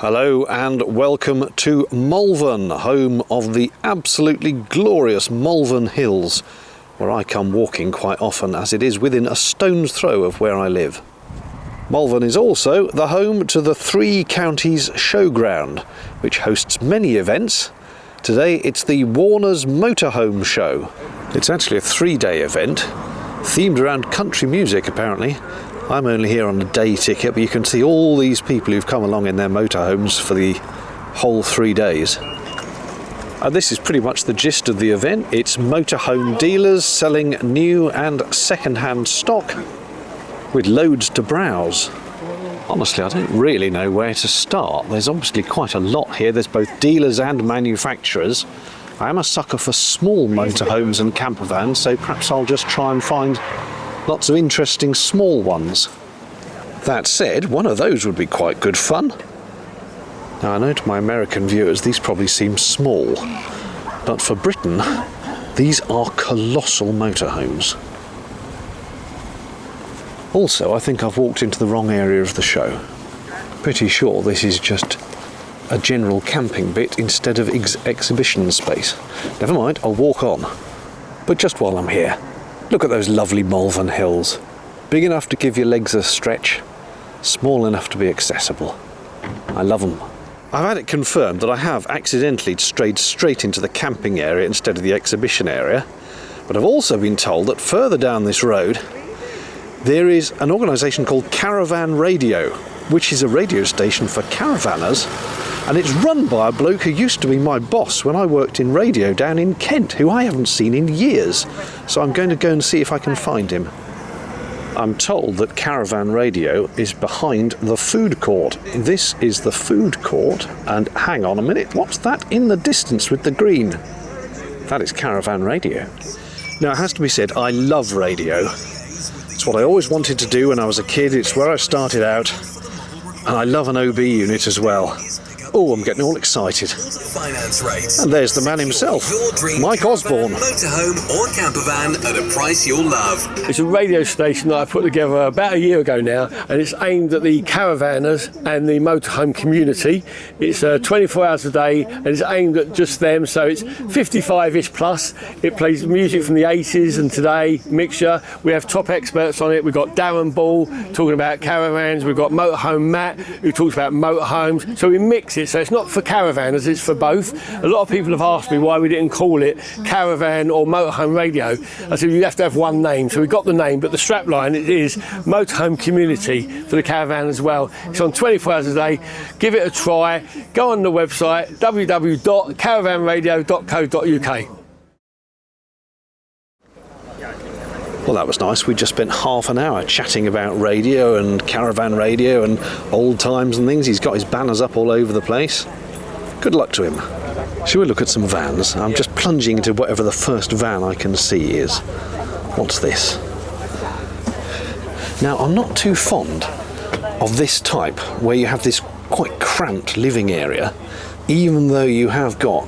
Hello and welcome to Malvern, home of the absolutely glorious Malvern Hills, where I come walking quite often as it is within a stone's throw of where I live. Malvern is also the home to the Three Counties Showground, which hosts many events. Today it's the Warner's Motorhome Show. It's actually a 3-day event, themed around country music apparently. I'm only here on a day ticket, but you can see all these people who've come along in their motorhomes for the whole 3 days. This is pretty much the gist of the event. It's motorhome dealers selling new and second-hand stock with loads to browse. Honestly, I don't really know where to start. There's obviously quite a lot here. There's both dealers and manufacturers. I am a sucker for small motorhomes and camper vans, so perhaps I'll just try and find lots of interesting small ones. That said, one of those would be quite good fun. Now I know to my American viewers these probably seem small, but for Britain these are colossal motorhomes. Also, I think I've walked into the wrong area of the show. Pretty sure this is just a general camping bit instead of exhibition space. Never mind, I'll walk on. But just while I'm here, look at those lovely Malvern Hills. Big enough to give your legs a stretch, small enough to be accessible. I love them. I've had it confirmed that I have accidentally strayed straight into the camping area instead of the exhibition area, but I've also been told that further down this road there is an organisation called Caravan Radio, which is a radio station for caravanners, and it's run by a bloke who used to be my boss when I worked in radio down in Kent, who I haven't seen in years. So I'm going to go and see if I can find him. I'm told that Caravan Radio is behind the food court. This is the food court, and hang on a minute, what's that in the distance with the green? That is Caravan Radio. Now it has to be said, I love radio. It's what I always wanted to do when I was a kid, it's where I started out, and I love an OB unit as well. Oh, I'm getting all excited. And there's the man himself, Mike Osborne. Motorhome or camper van at a price you'll love. It's a radio station that I put together about a year ago now, and it's aimed at the caravanners and the motorhome community. It's 24 hours a day, and it's aimed at just them, so it's 55-ish plus. It plays music from the 80s and today, mixture. We have top experts on it. We've got Darren Ball talking about caravans. We've got Motorhome Matt, who talks about motorhomes. So we mix it, so it's not for caravanners, it's for both. A lot of people have asked me why we didn't call it Caravan or Motorhome Radio. I said you have to have one name, so we got the name, but the strapline it is Motorhome Community for the caravan as well. It's on 24 hours a day. Give it a try. Go on the website www.caravanradio.co.uk. Well, that was nice. We just spent half an hour chatting about radio and Caravan Radio and old times and things. He's got his banners up all over the place. Good luck to him. Shall we look at some vans? I'm just plunging into whatever the first van I can see is. What's this? Now, I'm not too fond of this type where you have this quite cramped living area, even though you have got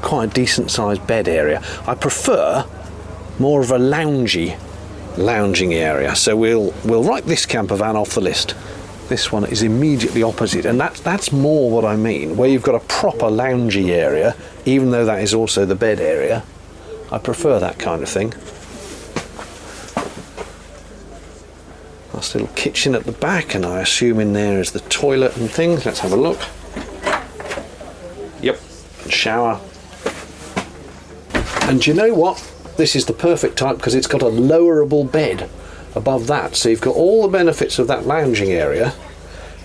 quite a decent sized bed area. I prefer more of a lounging area, so we'll write this camper van off the list. This one is immediately opposite, and that's more what I mean, where you've got a proper loungy area, even though that is also the bed area. I prefer that kind of thing. Nice little kitchen at the back, and I assume in there is the toilet and things. Let's have a look. Yep, shower. And do you know what? This is the perfect type because it's got a lowerable bed above that, so you've got all the benefits of that lounging area,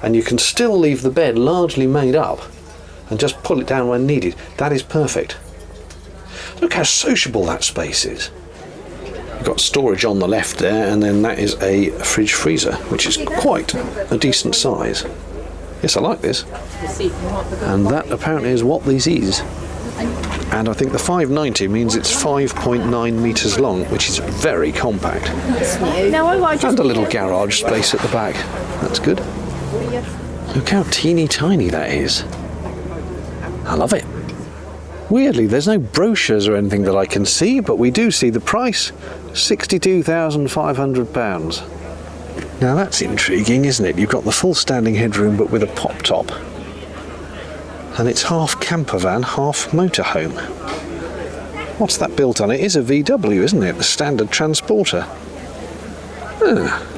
and you can still leave the bed largely made up and just pull it down when needed. That is perfect. Look how sociable that space is. You've got storage on the left there, and then that is a fridge freezer, which is quite a decent size. Yes, I like this. And that apparently is what this is. And I think the 590 means it's 5.9 metres long, which is very compact. And a little garage space at the back. That's good. Look how teeny tiny that is. I love it. Weirdly, there's no brochures or anything that I can see, but we do see the price, £62,500. Now that's intriguing, isn't it? You've got the full standing headroom, but with a pop top. And it's half camper van, half motorhome. What's that built on? It is a VW, isn't it? The standard transporter.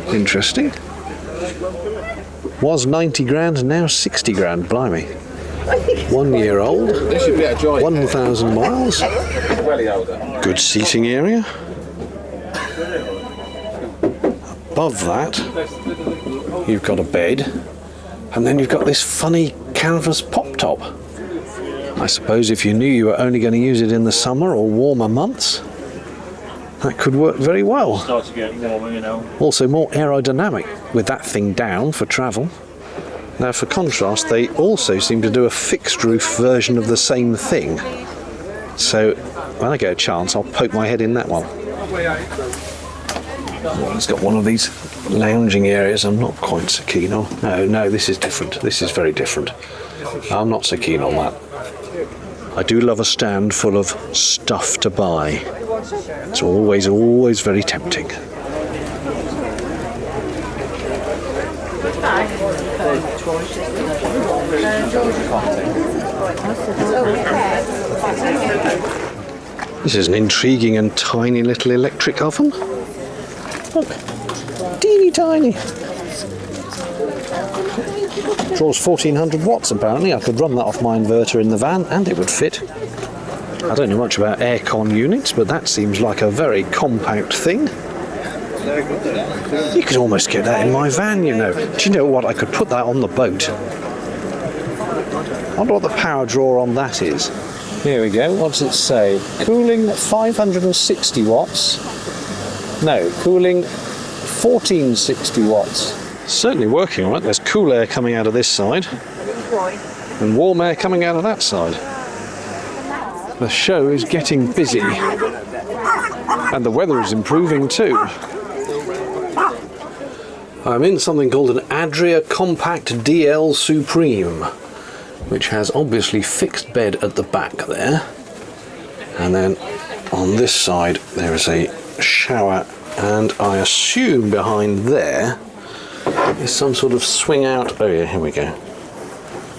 Interesting. Was 90 grand, now 60 grand, blimey. 1 year old, 1,000 miles. Good seating area. Above that, you've got a bed, and then you've got this funny canvas pop top. I suppose if you knew you were only going to use it in the summer or warmer months, that could work very well. Starts getting warmer, you know. Also more aerodynamic with that thing down for travel. Now for contrast, they also seem to do a fixed roof version of the same thing. So when I get a chance, I'll poke my head in that one. Oh, it's got one of these lounging areas I'm not quite so keen on. No, this is different. This is very different. I'm not so keen on that. I do love a stand full of stuff to buy. It's always very tempting. This is an intriguing and tiny little electric oven. Look, teeny tiny. Draws 1400 watts apparently. I could run that off my inverter in the van and it would fit. I don't know much about aircon units, but that seems like a very compact thing. You could almost get that in my van, you know. Do you know what? I could put that on the boat. I wonder what the power draw on that is. Here we go. What's it say? Cooling 560 watts. No, cooling 1460 watts. Certainly working all right. There's cool air coming out of this side and warm air coming out of that side. The show is getting busy and the weather is improving too. I'm in something called an Adria Compact DL Supreme, which has obviously fixed bed at the back there, and then on this side there is a shower, and I assume behind there is some sort of swing out, oh yeah, here we go,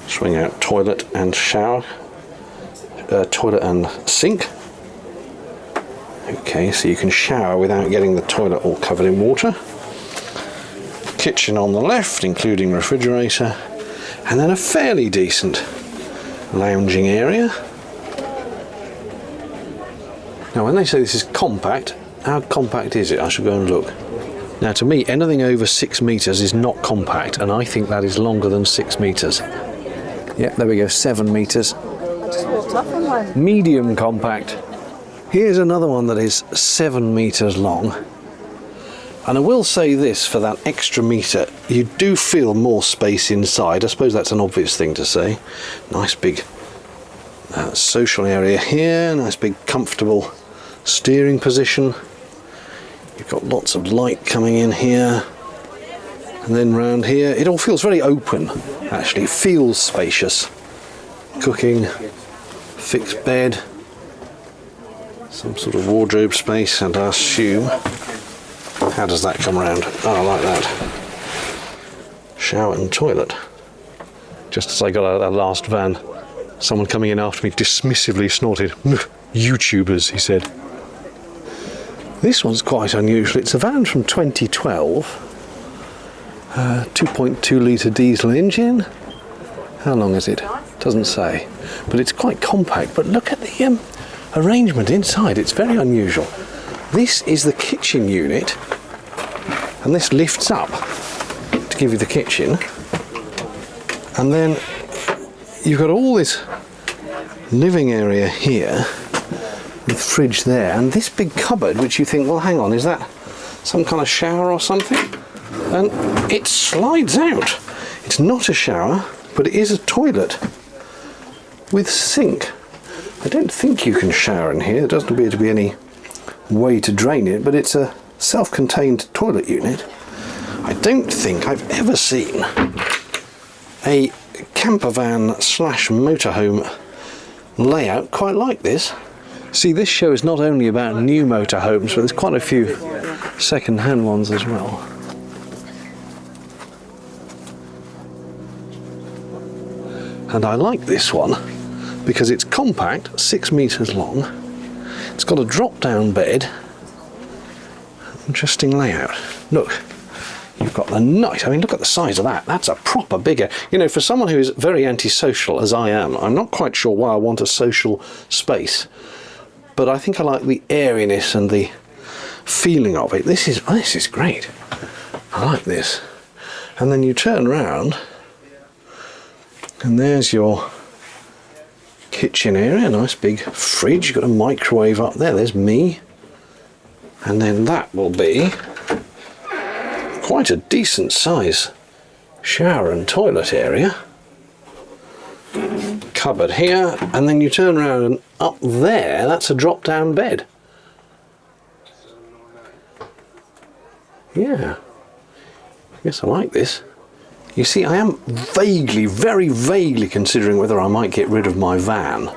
swing out toilet and shower, toilet and sink. Okay, so you can shower without getting the toilet all covered in water. Kitchen on the left, including refrigerator, and then a fairly decent lounging area. Now when they say this is compact, how compact is it? I should go and look. Now to me, anything over 6 metres is not compact, and I think that is longer than 6 metres. Yeah, there we go, 7 metres. Medium compact. Here's another one that is 7 metres long. And I will say this, for that extra metre, you do feel more space inside. I suppose that's an obvious thing to say. Nice big social area here, nice big comfortable steering position. You've got lots of light coming in here. And then round here, it all feels very open, actually. It feels spacious. Cooking, fixed bed, some sort of wardrobe space, and I assume... How does that come around? Oh, like that. Shower and toilet. Just as I got out of that last van, someone coming in after me dismissively snorted, "YouTubers," he said. This one's quite unusual. It's a van from 2012. 2.2 litre diesel engine. How long is it? Doesn't say. But it's quite compact. But look at the arrangement inside. It's very unusual. This is the kitchen unit, and this lifts up to give you the kitchen, and then you've got all this living area here with fridge there, and this big cupboard which you think, well, hang on, is that some kind of shower or something? And it slides out. It's not a shower, but it is a toilet with sink. I don't think you can shower in here. There doesn't appear to be any way to drain it, but it's a self-contained toilet unit. I don't think I've ever seen a camper van slash motorhome layout quite like this. See, this show is not only about new motorhomes, but there's quite a few second-hand ones as well. And I like this one because it's compact, 6 metres long. It's got a drop-down bed. Interesting layout. Look, you've got the nice, I mean, look at the size of that. That's a proper bigger. You know, for someone who is very antisocial, as I am, I'm not quite sure why I want a social space. But I think I like the airiness and the feeling of it. This is great. I like this. And then you turn around, and there's your kitchen area. Nice big fridge. You've got a microwave up there. There's me. And then that will be quite a decent size shower and toilet area. Cupboard here, and then you turn around and up there, that's a drop down bed. Yeah, I guess I like this. You see, I am vaguely, very vaguely considering whether I might get rid of my van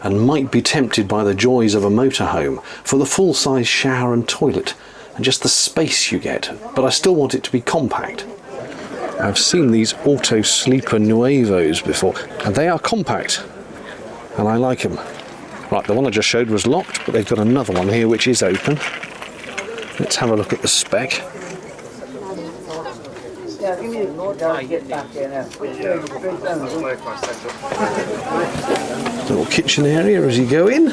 and might be tempted by the joys of a motorhome for the full-size shower and toilet and just the space you get, but I still want it to be compact. I've seen these Auto Sleeper Nuevos before, and they are compact, and I like them. Right, the one I just showed was locked, but they've got another one here which is open. Let's have a look at the spec. Little kitchen area as you go in.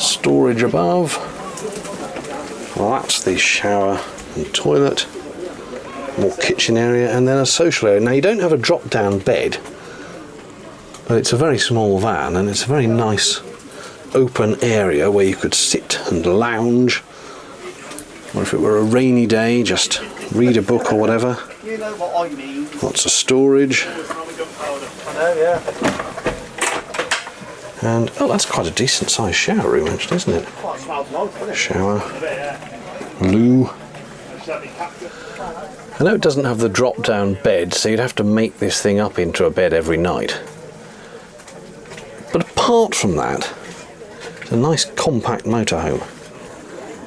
Storage above. Well, that's the shower and toilet. More kitchen area, and then a social area. Now, you don't have a drop-down bed, but it's a very small van, and it's a very nice open area where you could sit and lounge, or if it were a rainy day, just read a book or whatever. You know what I mean. Lots of storage. I know, yeah. And, oh, that's quite a decent sized shower room, actually, isn't it? Quite smells nice, doesn't it? Shower. Loo. I know it doesn't have the drop-down bed, so you'd have to make this thing up into a bed every night. But apart from that, it's a nice compact motorhome.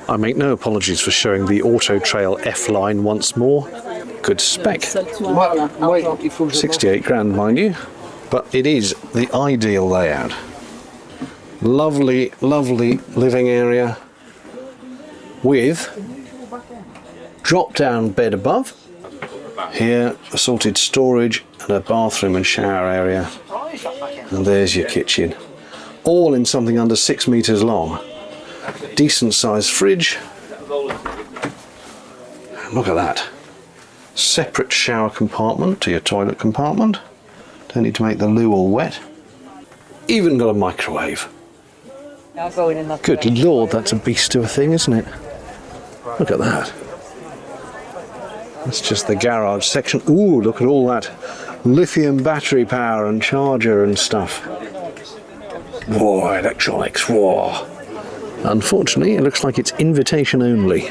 I make no apologies for showing the Auto Trail F-Line once more. Good spec. 68 grand, mind you. But it is the ideal layout. Lovely, lovely living area with drop-down bed above. Here, assorted storage and a bathroom and shower area. And there's your kitchen. All in something under 6 metres long. Decent sized fridge. And look at that. Separate shower compartment to your toilet compartment. Don't need to make the loo all wet. Even got a microwave. Good lord, that's a beast of a thing, isn't it? Look at that. That's just the garage section. Ooh, look at all that lithium battery power and charger and stuff. Whoa, electronics, whoa. Unfortunately, it looks like it's invitation only.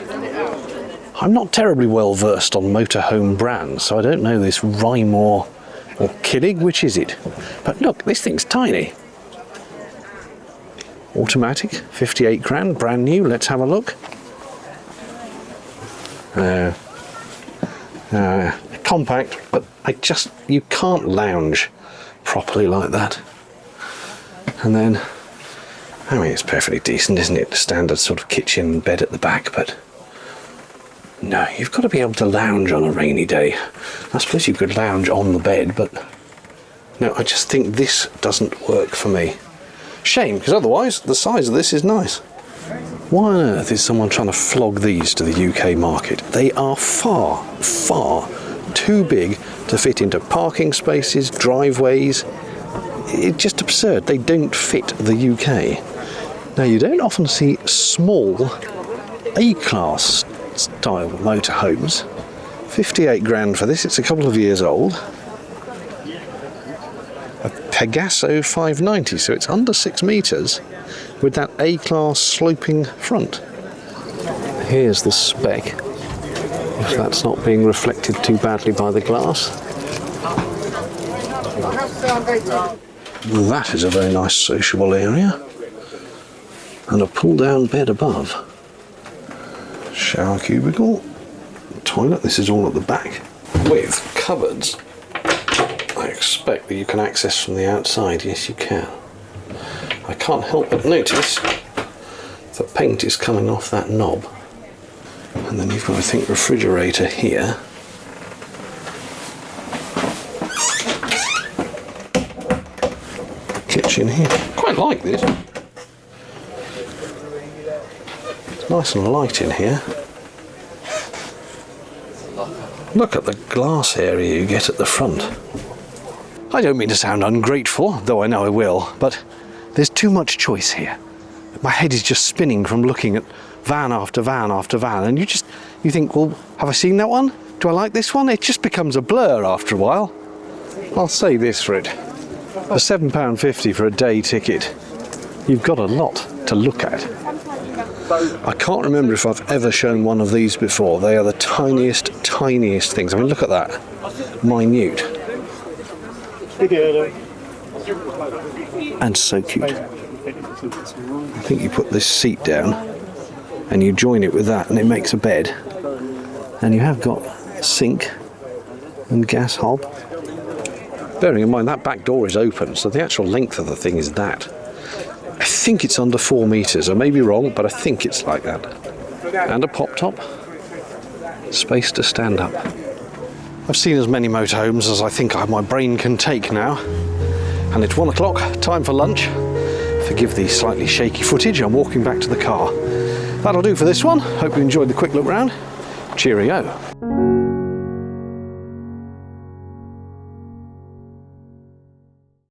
I'm not terribly well versed on motorhome brands, so I don't know this Rime or Killig, which is it? But look, this thing's tiny. Automatic, 58 grand, brand new. Let's have a look. Compact, but you can't lounge properly like that. And then, I mean, it's perfectly decent, isn't it? The standard sort of kitchen bed at the back, but no, you've got to be able to lounge on a rainy day. I suppose you could lounge on the bed, but no, I just think this doesn't work for me. Shame, because otherwise the size of this is nice. Why on earth is someone trying to flog these to the UK market? They are far, far too big to fit into parking spaces, driveways. It's just absurd. They don't fit the UK. Now, you don't often see small A-class style motorhomes. 58 grand for this. It's a couple of years old. A Pegaso 590, so it's under 6 metres with that A-class sloping front. Here's the spec, if that's not being reflected too badly by the glass. That is a very nice sociable area. And a pull-down bed above. Shower cubicle. Toilet, this is all at the back. With cupboards. I expect that you can access from the outside. Yes, you can. I can't help but notice the paint is coming off that knob. And then you've got, I think, refrigerator here. Kitchen here. Quite like this. It's nice and light in here. Look at the glass area you get at the front. I don't mean to sound ungrateful, though I know I will, but there's too much choice here. My head is just spinning from looking at van after van after van, and you think, well, have I seen that one? Do I like this one? It just becomes a blur after a while. I'll say this for it. For £7.50 for a day ticket, you've got a lot to look at. I can't remember if I've ever shown one of these before. They are the tiniest things. I mean, look at that. Minute. And so cute. I think you put this seat down and you join it with that and it makes a bed. And you have got sink and gas hob. Bearing in mind that back door is open, so the actual length of the thing is that. I think it's under 4 metres. I may be wrong, but I think it's like that. And a pop top. Space to stand up. I've seen as many motorhomes as I think my brain can take now. And it's 1 o'clock, time for lunch. Forgive the slightly shaky footage, I'm walking back to the car. That'll do for this one. Hope you enjoyed the quick look round. Cheerio.